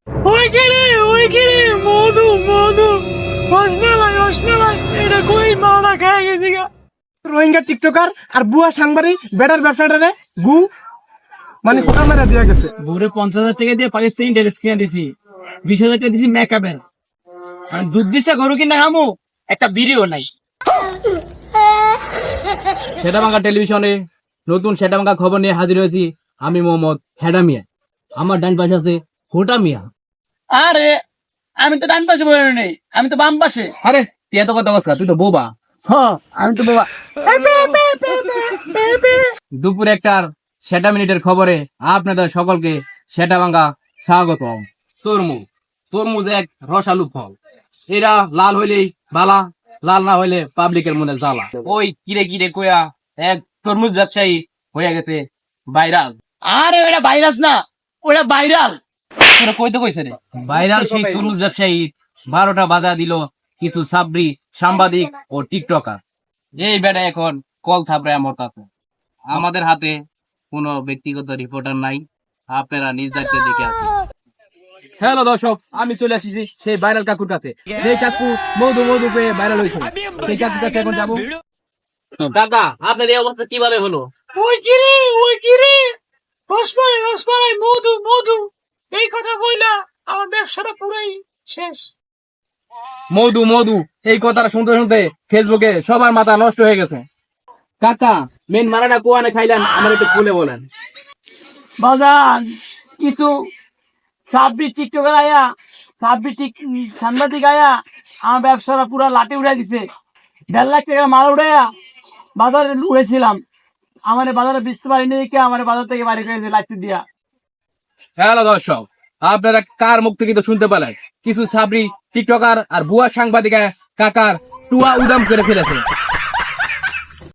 ওইখানে মধু মধু রসমালাই রসমালাই এটা কই মাওনা খাই গেছি গা। রোহিঙ্গা টিকটকার আর বুয়া সাংবাদিক বেটার ব্যবসাটারে গু মানে কোটা মেরা দিয়া গেছে। ভোরে 50,000 টাকা দিয়ে পাকিস্তানি ড্রেস কিনে দিছি, 20,000 টাকা দিছি মেকআপের, আর দুধ দিছে গরু কিনা খামু, একটা বিড়িও নাই। সেটাবাঙ্গা টেলিভিশনে নতুন সেটাবাঙ্গা খবর নিয়ে হাজির হয়েছি আমি মোহাম্মদ হেডা মিয়া। আমার ডান পাশে আছে হোটা মিয়া। আরে আমি তো ডান পাশে বসে নেই, আমি তো বাম পাশে। আরে তুই এত কথা বলছ তুই তো বোবা। হ্যাঁ আমি তো বাবা। দুপুর 1টার সেটা মিনিটের খবরে আপনাদের সকলকে সেটাবাঙ্গা স্বাগত। তরমুজ তরমুজ এক রসালু ফল, এরা লাল হইলেই বালা, লাল না হইলে পাবলিকের মনে জ্বালা। ওই কিরে কিরে কয়া এক তরমুজ ব্যবসায়ী হয়ে গেছে ভাইরাল। আরে ওটা ভাইরাস না, ওটা ভাইরাল। তোরা কইতে কইছে রে ভাইরাল সেই তরমুজ ব্যবসায়ী 12টা বাজা দিল কিছু সাবরি সাংবাদিক ও টিকটকার। এই বেটা এখন কল থাপড়ায় মরতাছে। আমাদের হাতে কোনো ব্যক্তিগত রিপোর্টার নাই, আপনারা নিজ দায়িত্বে দেখে আছেন। হ্যালো দর্শক, আমি চলে আসিছি সেই ভাইরাল কাকুর কাছে। সেই কাকু মধু মধু পেয়ে ভাইরাল হয়েছে, সেই কাকুর কাছে এখন যাবো। দাদা আপনার এই অবস্থা কিভাবে হলো? ওই কিরে রসমালাই রসমালাই মধু মধু এই কথা বইলা আমার ব্যবসাটা পুরাই শেষ। মধু মধু এই কথাটা শুনতে শুনতে ফেসবুকে সবার মাথা নষ্ট হয়ে গেছে। কাকা মেন মারাটা কোয়ানে খাইলেন আমার একটু খুলে বলেন। বাজান কিছু সাবরি টিকটকার আয়া, সাংবাদিক আয়া আমার ব্যবসাটা পুরা লাটে উড়াই দিছে। 1.5 লাখ টাকা মাল উড়াইয়া বাজারে উড়েছিলাম, আমার বাজারে বেচতে পারিনি দেখে আমার বাজার থেকে বাড়ি করে লাইট দিয়া। হ্যালো দর্শক, আপনারা কার মুখ থেকে তো শুনতে পেলেন কিছু সাবরি টিকটকার আর ভুয়া সাংবাদিক কাকার টুয়া উদাম করে ফেলেছে।